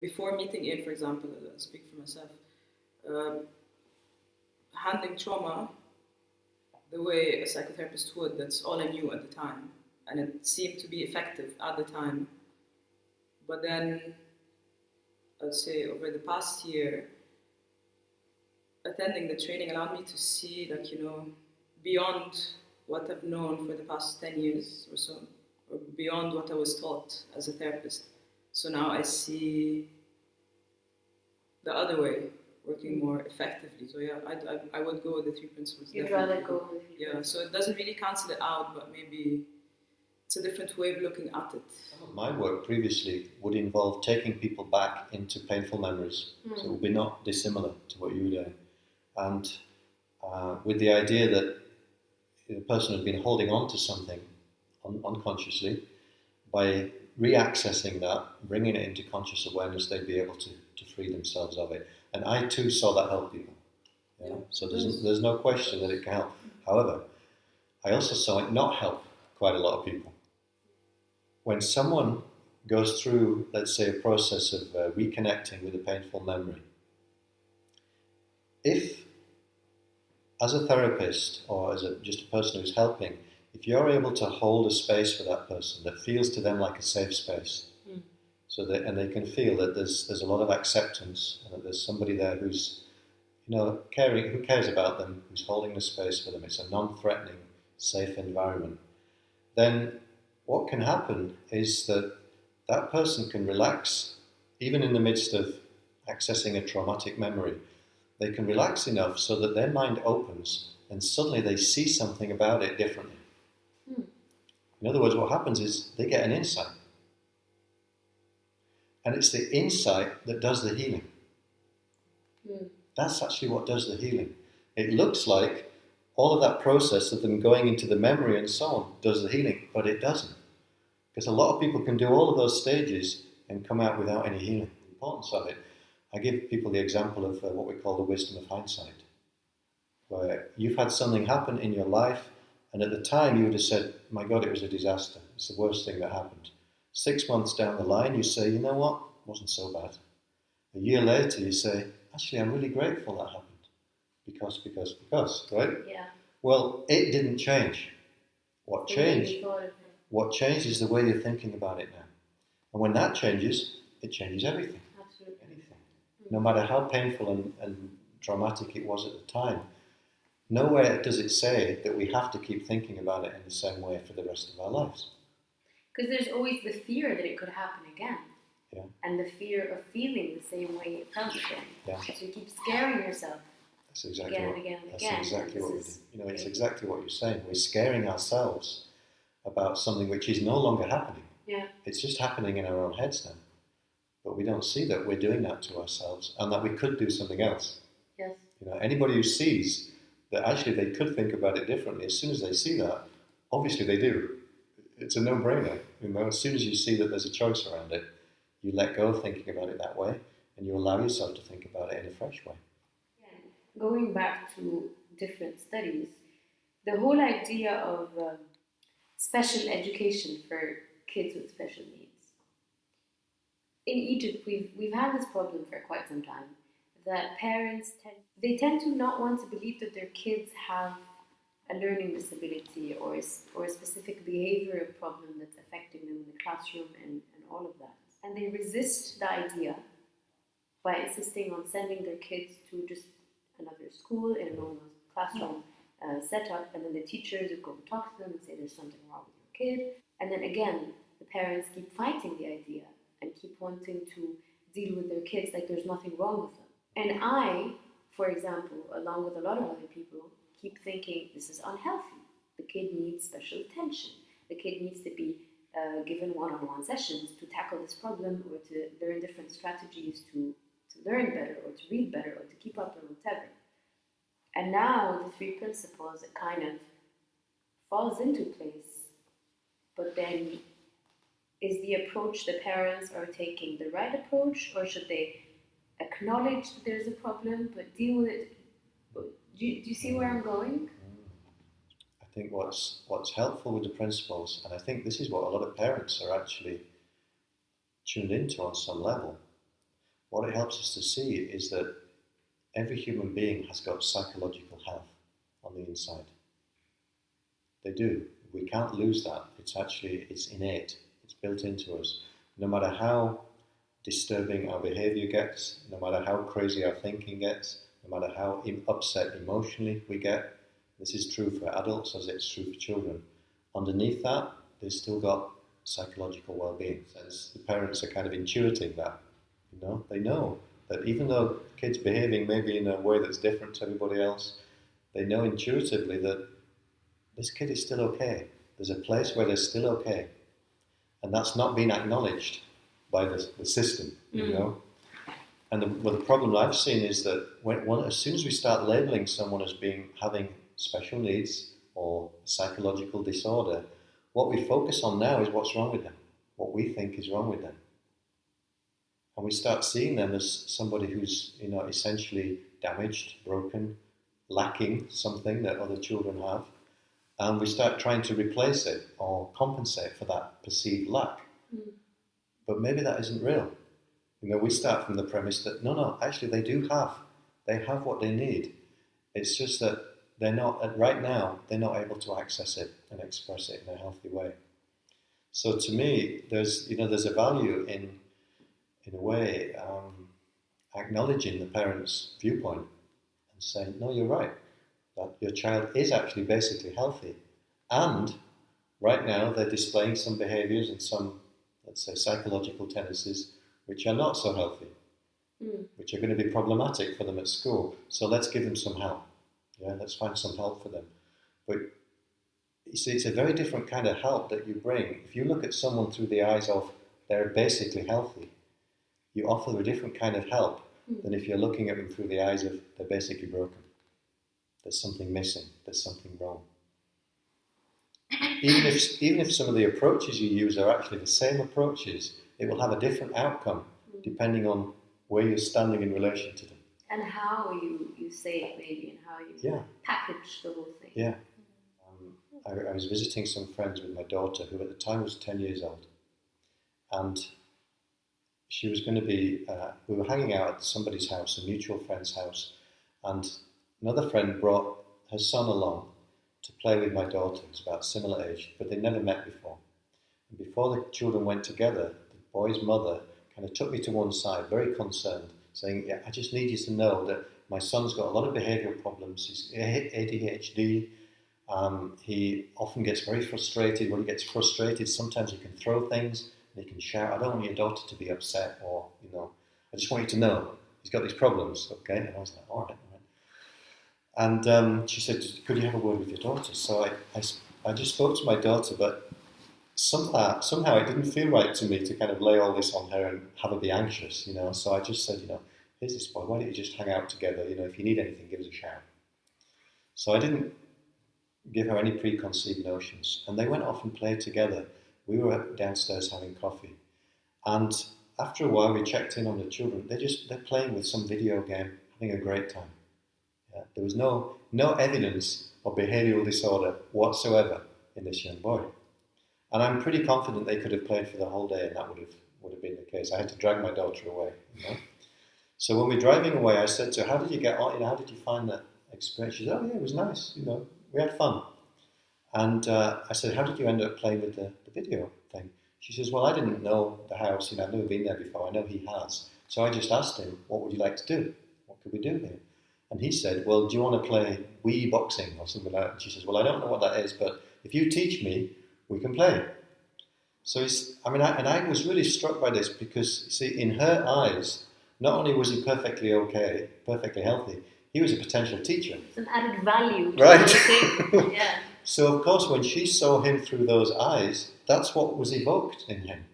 before meeting Ian, for example, I'll speak for myself, uh, handling trauma the way a psychotherapist would, that's all I knew at the time. And it seemed to be effective at the time. But then, I'd say over the past year, attending the training allowed me to see, like, beyond what I've known for the past 10 years or so, or beyond what I was taught as a therapist. So now I see the other way working more effectively. So yeah, I would go with the three principles. You'd definitely. rather go with the Yeah, so it doesn't really cancel it out, but maybe it's a different way of looking at it. Some of my work previously would involve taking people back into painful memories. So it would be not dissimilar to what you were doing. And with the idea that the person had been holding on to something unconsciously, by reaccessing that, bringing it into conscious awareness, they'd be able to free themselves of it. And I too saw that help people. Yeah? So there's no question that it can help. However, I also saw it not help quite a lot of people. When someone goes through, let's say, a process of reconnecting with a painful memory, if, as a therapist or as just a person who's helping, if you're able to hold a space for that person that feels to them like a safe space, so that, and they can feel that there's a lot of acceptance and that there's somebody there who's caring, who cares about them, who's holding the space for them, it's a non-threatening, safe environment, then what can happen is that that person can relax, even in the midst of accessing a traumatic memory. They can relax enough so that their mind opens and suddenly they see something about it differently. In other words, what happens is they get an insight. And it's the insight that does the healing. That's actually what does the healing. It looks like all of that process of them going into the memory and so on does the healing, but it doesn't. Because a lot of people can do all of those stages and come out without any healing. The importance of it, I give people the example of what we call the wisdom of hindsight, where you've had something happen in your life, and at the time you would have said, my God, it was a disaster. It's the worst thing that happened. 6 months down the line, you say, you know what, it wasn't so bad. A year later, you say, actually, I'm really grateful that happened. Because, right? Yeah. Well, it didn't change. What changed is the way you're thinking about it now. And when that changes, it changes everything. Absolutely. Anything. No matter how painful and traumatic it was at the time, nowhere does it say that we have to keep thinking about it in the same way for the rest of our lives. Because there's always the fear that it could happen again. Yeah. And the fear of feeling the same way it felt again. Yeah. So you keep scaring yourself. That's exactly again what, and again and that's again. exactly what we do. It's exactly what you're saying. We're scaring ourselves about something which is no longer happening. Yeah. It's just happening in our own heads now. But we don't see that we're doing that to ourselves and that we could do something else. Yes. Anybody who sees that actually they could think about it differently, as soon as they see that, obviously they do. It's a no-brainer. As soon as you see that there's a choice around it, you let go of thinking about it that way and you allow yourself to think about it in a fresh way. Yeah. Going back to different studies, the whole idea of special education for kids with special needs. In Egypt, we've had this problem for quite some time, that parents tend to not want to believe that their kids have a learning disability or a specific behavioral problem that's affecting them in the classroom and all of that. And they resist the idea by insisting on sending their kids to just another school in a normal classroom setup, and then the teachers would go and talk to them and say there's something wrong with your kid. And then again, the parents keep fighting the idea and keep wanting to deal with their kids like there's nothing wrong with them. And I, for example, along with a lot of other people, keep thinking this is unhealthy. The kid needs special attention. The kid needs to be given one-on-one sessions to tackle this problem or to learn different strategies to learn better or to read better or to keep up or whatever. And now the three principles, it kind of falls into place. But then, is the approach the parents are taking the right approach, or should they acknowledge that there's a problem but deal with it? Do you see where I'm going? I think what's helpful with the principles, and I think this is what a lot of parents are actually tuned into on some level, what it helps us to see is that every human being has got psychological health on the inside. They do. We can't lose that. It's innate. It's built into us. No matter how disturbing our behavior gets, no matter how crazy our thinking gets, no matter how upset emotionally we get, this is true for adults as it's true for children. Underneath that, they've still got psychological well-being. Since the parents are kind of intuiting that, they know that even though kids behaving maybe in a way that's different to everybody else, they know intuitively that this kid is still okay. There's a place where they're still okay. And that's not been acknowledged by the system, And the problem I've seen is that as soon as we start labeling someone as having special needs or psychological disorder, what we focus on now is what's wrong with them, what we think is wrong with them. And we start seeing them as somebody who's essentially damaged, broken, lacking something that other children have. And we start trying to replace it or compensate for that perceived lack. But maybe that isn't real. We start from the premise that no, actually they have what they need. It's just that right now, they're not able to access it and express it in a healthy way. So to me, there's a value in a way, acknowledging the parent's viewpoint and saying, no, you're right, that your child is actually basically healthy. And right now, they're displaying some behaviors and some, let's say, psychological tendencies which are not so healthy, which are going to be problematic for them at school. So let's give them some help. Yeah, let's find some help for them. But you see, it's a very different kind of help that you bring. If you look at someone through the eyes of they're basically healthy, you offer a different kind of help than if you're looking at them through the eyes of they're basically broken. There's something missing. There's something wrong. Even if some of the approaches you use are actually the same approaches, it will have a different outcome depending on where you're standing in relation to them. And how you say it, maybe, and how you package the whole thing. Yeah. I was visiting some friends with my daughter, who at the time was 10 years old. And she was going to be, we were hanging out at somebody's house, a mutual friend's house, and another friend brought her son along to play with my daughter, who's about similar age, but they'd never met before. And before the children went together, the boy's mother kind of took me to one side, very concerned, saying, yeah, I just need you to know that my son's got a lot of behavioural problems. He's ADHD. He often gets very frustrated. When he gets frustrated, sometimes he can throw things and he can shout. I don't want your daughter to be upset, or, I just want you to know he's got these problems, okay? And I was like, all right. And she said, could you have a word with your daughter? So I just spoke to my daughter, but somehow it didn't feel right to me to kind of lay all this on her and have her be anxious, So I just said, here's this boy, why don't you just hang out together? If you need anything, give us a shout. So I didn't give her any preconceived notions. And they went off and played together. We were downstairs having coffee. And after a while, we checked in on the children. They're playing with some video game, having a great time. Yeah, there was no evidence of behavioural disorder whatsoever in this young boy. And I'm pretty confident they could have played for the whole day, and that would have been the case. I had to drag my daughter away. So when we're driving away, I said to her, how did you get on? How did you find that experience? She said, oh yeah, it was nice. We had fun. And I said, how did you end up playing with the video thing? She says, well, I didn't know the house. I've never been there before. I know he has. So I just asked him, what would you like to do? What could we do here? And he said, well, do you want to play Wii boxing or something like that? And she says, well, I don't know what that is, but if you teach me, we can play. So I was really struck by this because, see, in her eyes, not only was he perfectly okay, perfectly healthy, he was a potential teacher. It's an added value to right? the thing. Yeah. So, of course, when she saw him through those eyes, that's what was evoked in him.